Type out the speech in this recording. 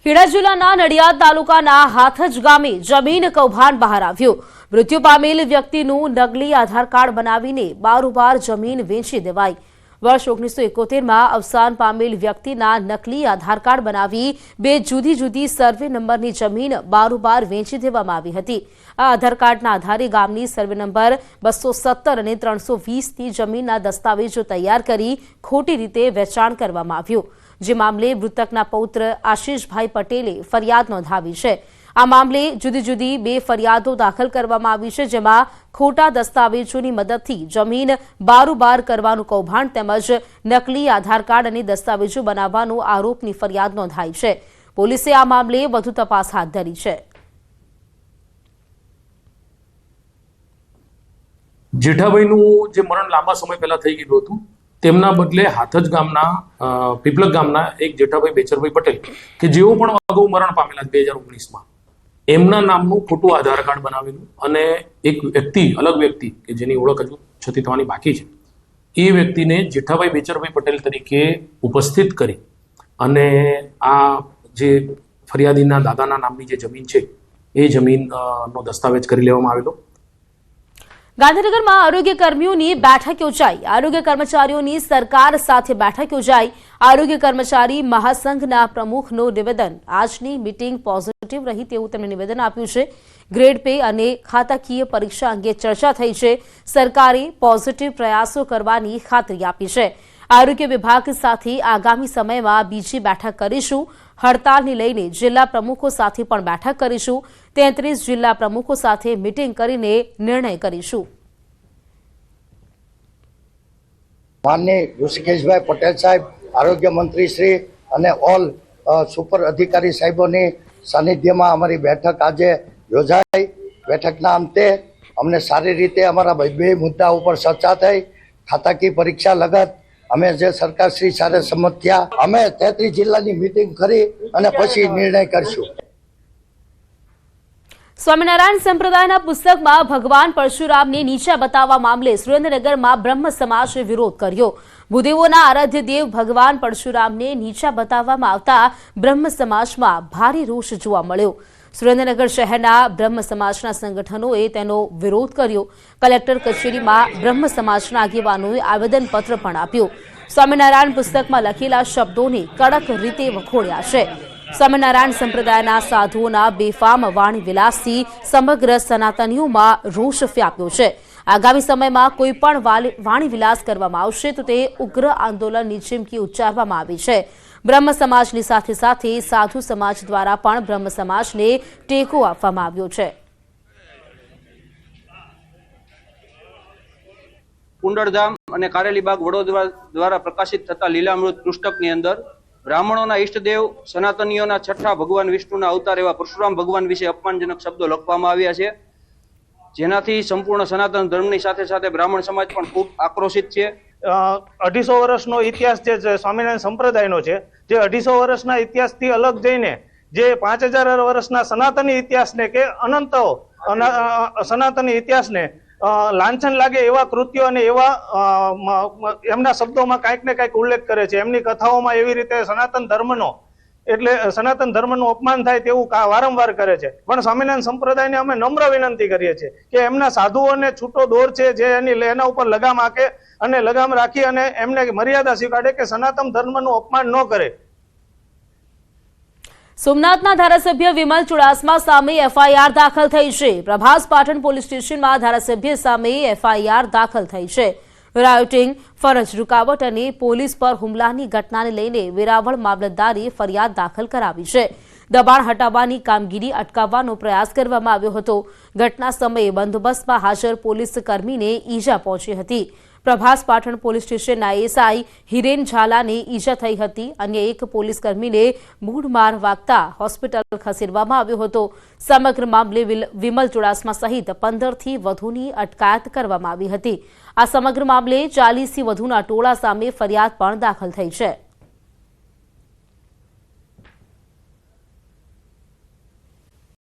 ખેડા જિલ્લાના નડિયાદ તાલુકાના હાથજ ગામે જમીન કૌભાંડ બહાર આવ્યું। મૃત્યુ પામેલ વ્યક્તિનું નકલી આધાર કાર્ડ બનાવીને બારોબાર જમીન વેચી દેવાઈ। વર્ષ 1971માં અવસાન પામેલ વ્યક્તિના નકલી આધાર કાર્ડ બનાવી બે જુદી જુદી સર્વે નંબરની જમીન બારોબાર વેચી દેવામાં આવી હતી। આ આધાર કાર્ડના આધારે ગામની સર્વે નંબર 217 અને 320ની જમીનના દસ્તાવેજો તૈયાર કરી ખોટી રીતે વેચાણ કરવામાં આવ્યું। જે મામલે મૃતકના પૌત્ર આશીષભાઈ પટેલે ફરિયાદ નોંધાવી છે। આ મામલે જુદી જુદી બે ફરિયાદો દાખલ કરવામાં આવી છે, જેમાં ખોટા દસ્તાવેજોની મદદથી જમીન બારોબાર કરવાનું કૌભાંડ તેમજ નકલી આધાર કાર્ડ અને દસ્તાવેજો બનાવવાનો આરોપની ફરિયાદ નોંધાઈ છે। પોલીસે આ મામલે વધુ તપાસ હાથ ધરી છે। જેઠાભાઈનું જે મરણ લાંબા સમય પહેલા થઈ ગયું હતું, તેમના બદલે હાથજ ગામના પીપલક ગામના એક જેઠાભાઈ બેચરભાઈ પટેલ કે જેઓ પણ અગાઉ મરણ પામેલા 2019માં એમના નામનું ખોટું આધાર કાર્ડ બનાવેલું અને એક વ્યક્તિ અલગ વ્યક્તિ કે જેની ઓળખ હજુ છતી થવાની બાકી છે, એ વ્યક્તિને જેઠાભાઈ બેચરભાઈ પટેલ તરીકે ઉપસ્થિત કરી અને આ જે ફરિયાદીના દાદાના નામની જે જમીન છે એ જમીનનો દસ્તાવેજ કરી લેવામાં આવેલો। ગાંધીનગરમાં આરોગ્ય કર્મીઓની બેઠક યોજાઈ। આરોગ્ય કર્મચારીઓની સરકાર સાથે બેઠક યોજાઈ। આરોગ્ય કર્મચારી મહાસંઘના પ્રમુખનું નિવેદન, આજની મીટિંગ પોઝિટિવ રહી તેવું તેમણે નિવેદન આપ્યું છે। ગ્રેડ પે અને ખાતાકીય પરીક્ષા અંગે ચર્ચા થઈ છે। સરકારે પોઝિટિવ પ્રયાસો કરવાની ખાતરી આપી છે। આરોગ્ય વિભાગ સાથે આગામી સમયમાં બીજી બેઠક કરીશું। હડતાલને લઈને જિલ્લા પ્રમુખો સાથે પણ બેઠક કરીશું। 33 જિલ્લા પ્રમુખો સાથે મીટિંગ કરીને નિર્ણય કરીશું। માનનીય ઋષિકેશભાઈ પટેલ સાહેબ, આરોગ્ય મંત્રી શ્રી અને ઓલ સુપર અધિકારી સાહેબોની સાનિધ્યમાં અમારી બેઠક આજે યોજાઈ। બેઠકના અંતે અમને સારી રીતે અમારા બે મુદ્દા ઉપર ચર્ચા થઈ। ખાતાકીય પરીક્ષા લગત અમે જે સરકારશ્રી સાથે સંમત થયા, અમે 33 જિલ્લાની મીટિંગ કરી અને પછી નિર્ણય કરશું। સ્વામિનારાયણ સંપ્રદાયના પુસ્તકમાં ભગવાન પરશુરામને નીચા બતાવવા મામલે સુરેન્દ્રનગરમાં બ્રહ્મ સમાજે વિરોધ કર્યો। ભૂદેવોના આરાધ્ય દેવ ભગવાન પરશુરામને નીચા બતાવવામાં આવતા બ્રહ્મ સમાજમાં ભારે રોષ જોવા મળ્યો। સુરેન્દ્રનગર શહેરના બ્રહ્મ સમાજના સંગઠનોએ તેનો વિરોધ કર્યો। કલેક્ટર કચેરીમાં બ્રહ્મ સમાજના આગેવાનોએ આવેદનપત્ર પણ આપ્યું। સ્વામિનારાયણ પુસ્તકમાં લખેલા શબ્દોને કડક રીતે વખોડ્યા છે। સ્વામિનારાયણ સંપ્રદાયના સાધુઓના બેફામ વાણી વિલાસથી સમગ્ર સનાતનીઓમાં રોષ વ્યાપ્યો છે। આગામી સમયમાં કોઈ પણ વાણી વિલાસ કરવામાં આવશે તો તે ઉગ્ર આંદોલનની ચીમકી ઉચ્ચારવામાં આવી છે। બ્રહ્મ સમાજની સાથે સાથે સાધુ સમાજ દ્વારા પણ બ્રહ્મ સમાજને ટેકો આપવામાં આવ્યો છે। કુંડળધામ અને કારેલીબાગ વડોદરા દ્વારા પ્રકાશિત થતા લીલામૃત પુસ્તકની અંદર બ્રાહ્મણોના ઈષ્ટદેવ સનાતનીઓના છઠ્ઠા ભગવાન વિષ્ણુના અવતાર એવા પરશુરામ ભગવાન વિશે અપમાનજનક શબ્દો લખવામાં આવ્યા છે, જેનાથી સંપૂર્ણ સનાતન ધર્મની સાથે સાથે બ્રાહ્મણ સમાજ પણ ખૂબ આક્રોશિત છે। 250 વર્ષનો ઇતિહાસ જે સ્વામિનારાયણ સંપ્રદાયનો છે, જે 250 વર્ષના ઇતિહાસથી અલગ જઈને જે 5000 વર્ષના સનાતની ઇતિહાસને કે અનંત સનાતની ઇતિહાસને લાંછન લાગે એવા કૃત્યો અને એવા એમના શબ્દોમાં કાંઈક ને કાંઈક ઉલ્લેખ કરે છે। એમની કથાઓમાં એવી રીતે સનાતન ધર્મનું અપમાન થાય તેવું વારંવાર કરે છે। પણ સ્વામિનારાયણ સંપ્રદાયને અમે નમ્ર વિનંતી કરીએ છીએ કે એમના સાધુઓને છૂટો દોર છે જે એના ઉપર લગામ હાકે અને લગામ રાખી અને એમને મર્યાદા શીખવાડે કે સનાતન ધર્મનું અપમાન ન કરે। સોમનાથના ધારાસભ્ય વિમલ ચુડાસમા સામે એફઆઈઆર દાખલ થઈ છે। પ્રભાસ પાટણ પોલીસ સ્ટેશનમાં ધારાસભ્ય સામે એફઆઈઆર દાખલ થઈ છે। રાયોટિંગ, ફરજ રૂકાવટ અને પોલીસ પર હુમલાની ઘટનાને લઈને વેરાવળ મામલતદારે ફરિયાદ દાખલ કરાવી છે। દબાણ હટાવવાની કામગીરી અટકાવવાનો પ્રયાસ કરવામાં આવ્યો હતો। ઘટના સમયે બંદોબસ્તમાં હાજર પોલીસ કર્મીને ઈજા પહોંચી હતી। પ્રભાસ પાટણ પોલીસ સ્ટેશનના એએસઆઈ હિરેન ઝાલાને ઈજા થઈ હતી। અન્ય એક પોલીસ કર્મીને મૂઢ માર વાગતા હોસ્પિટલ ખસેડવામાં આવ્યો હતો। સમગ્ર મામલે વિમલ ચુડાસમા સહિત 15થી વધુની અટકાયત કરવામાં આવી હતી। આ સમગ્ર મામલે 40થી વધુના ટોળા સામે ફરિયાદ પણ દાખલ થઈ છે।